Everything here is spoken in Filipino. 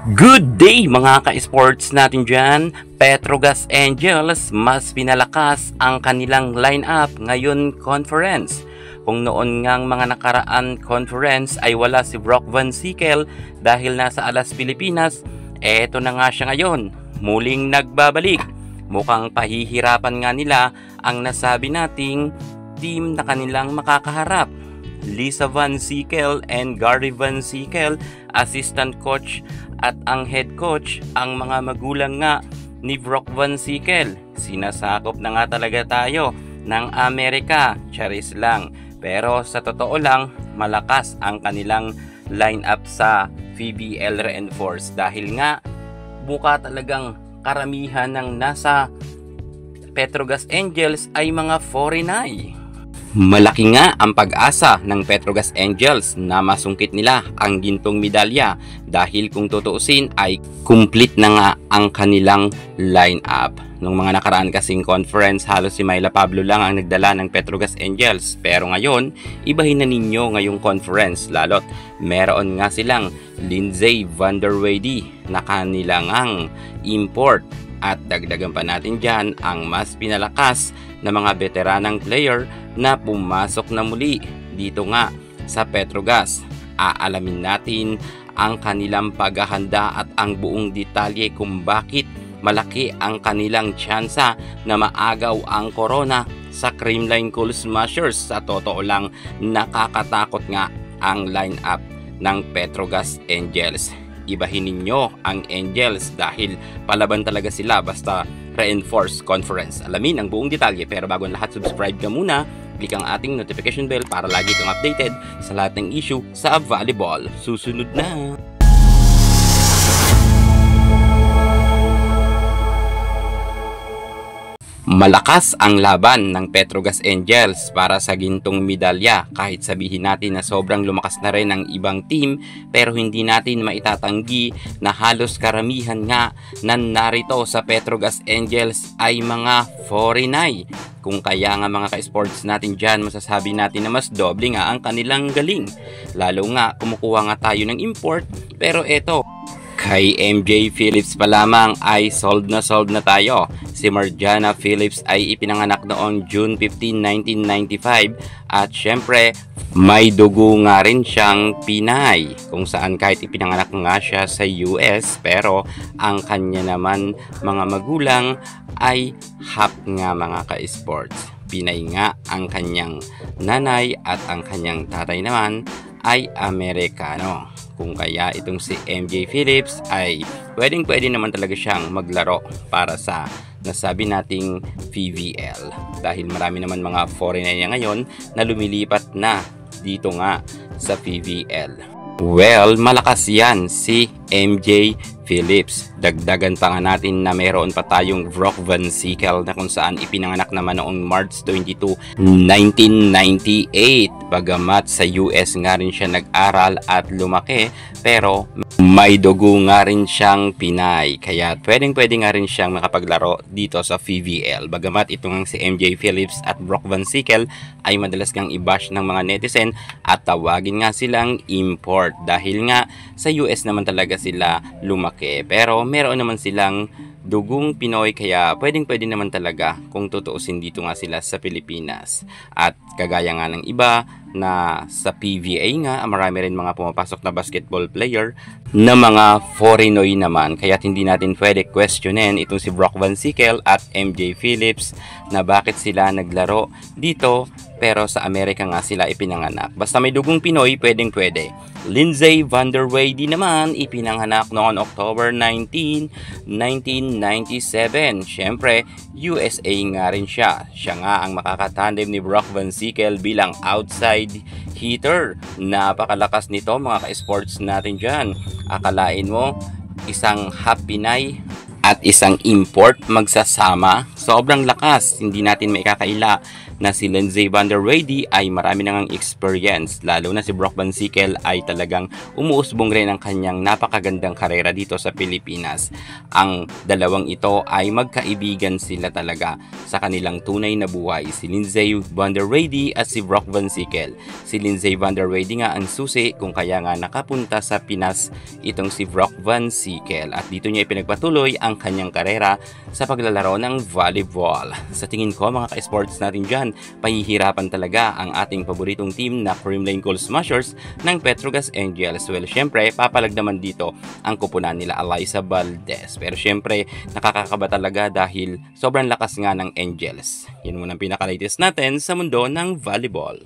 Good day mga ka-sports natin dyan. Petrogas Angels mas pinalakas ang kanilang lineup ngayon conference. Kung noon ngang mga nakaraan conference ay wala si Brock Van Sickle dahil nasa Alas Pilipinas, eto na nga siya ngayon, muling nagbabalik. Mukhang pahihirapan nga nila ang nasabi nating team na kanilang makakaharap. Lisa Van Sickle and Gary Van Sickle, assistant coach at ang head coach, ang mga magulang nga ni Brock Van Sickle. Sinasakop na nga talaga tayo ng Amerika, charis lang. Pero sa totoo lang, malakas ang kanilang lineup sa PBL Reinforce dahil nga buka talagang karamihan ng nasa Petrogas Angels ay mga foreignay. Malaki nga ang pag-asa ng Petrogas Angels na masungkit nila ang gintong medalya dahil kung tutuusin ay complete na nga ang kanilang lineup. Nung mga nakaraan kasing conference, halos si Myla Pablo lang ang nagdala ng Petrogas Angels. Pero ngayon, ibahin na ninyo ngayong conference lalo't meron nga silang Lindsay Van der Weyde na kanilang ang import. At dagdagan pa natin dyan ang mas pinalakas na mga veteranang player na pumasok na muli dito nga sa Petrogas. Aalamin natin ang kanilang paghahanda at ang buong detalye kung bakit malaki ang kanilang tsansa na maagaw ang corona sa Creamline Cool Smashers. Sa totoo lang, nakakatakot nga ang lineup ng Petrogas Angels. Ibahin ninyo ang Angels dahil palaban talaga sila basta Reinforce Conference. Alamin ang buong detalye, pero bago ang lahat, subscribe ka muna, click ang ating notification bell para lagi kang updated sa lahat ng issue sa volleyball. Susunod na! Malakas ang laban ng Petrogas Angels para sa gintong medalya, kahit sabihin natin na sobrang lumakas na rin ang ibang team, pero hindi natin maitatanggi na halos karamihan nga na narito sa Petrogas Angels ay mga foreignay. Kung kaya nga mga ka-sports natin dyan, masasabi natin na mas doble nga ang kanilang galing. Lalo nga kumukuha nga tayo ng import, pero eto, kay MJ Phillips pa lamang ay sold na tayo. Si Marjana Phillips ay ipinanganak noong June 15, 1995 at syempre may dugo nga rin siyang Pinay, kung saan kahit ipinanganak nga siya sa US pero ang kanya naman mga magulang ay half nga mga ka-sports. Pinay nga ang kanyang nanay at ang kanyang tatay naman ay Amerikano. Kung kaya itong si MJ Phillips ay pwede naman talaga siyang maglaro para sa nasabi nating PVL. Dahil marami naman mga foreigner niya ngayon na lumilipat na dito nga sa PVL. Well, malakas yan si MJ Phillips. Dagdagan pa nga natin na meron pa tayong Brock Van Sickle na kung saan ipinanganak naman noong March 22, 1998. Bagamat sa US nga rin siya nag-aral at lumaki, pero may dugo nga rin siyang Pinay. Kaya pwede nga rin siyang makapaglaro dito sa PVL. Bagamat ito nga si MJ Phillips at Brock Van Sickle ay madalas kang i-bash ng mga netizen at tawagin nga silang import dahil nga sa US naman talaga sila lumaki. Pero meron naman silang dugong Pinoy kaya pwede naman talaga kung tutuusin dito nga sila sa Pilipinas. At kagaya nga ng iba na sa PVA nga, marami rin mga pumapasok na basketball player na mga foreignoy naman. Kaya hindi natin pwede questionin itong si Brock Van Sickle at MJ Phillips na bakit sila naglaro dito pero sa Amerika nga sila ipinanganak. Basta may dugong Pinoy, pwede. Lindsay Van der Weyde naman ipinanganak noong October 19, 1997. Siyempre, USA nga rin siya. Siya nga ang makakatandem ni Brock Van Sickle bilang outside hitter. Napakalakas nito mga ka-sports natin dyan. Akalain mo, isang half Pinay at isang import magsasama, sobrang lakas. Hindi natin maikakaila na si Lindsey Van Der Weyde ay marami nang experience, lalo na si Brock Van Sickle ay talagang umuusbong rin ang kanyang napakagandang karera dito sa Pilipinas. Ang dalawang ito ay magkaibigan sila talaga sa kanilang tunay na buhay, si Lindsey Van Der Weyde at si Brock Van Sickle. Si Lindsey Van Der Weyde nga ang susi kung kaya nga nakapunta sa Pinas itong si Brock Van Sickle, at dito niya ipinagpatuloy ang kanyang karera sa paglalaro ng volleyball. Sa tingin ko mga ka-sports natin dyan, pahihirapan talaga ang ating paboritong team na Creamline Coal Smashers ng Petrogas Angels. Well, syempre, papalag naman dito ang kupunan nila Alyssa Valdez. Pero syempre, nakakakaba talaga dahil sobrang lakas nga ng Angels. Yan muna ang pinaka-latest natin sa mundo ng volleyball.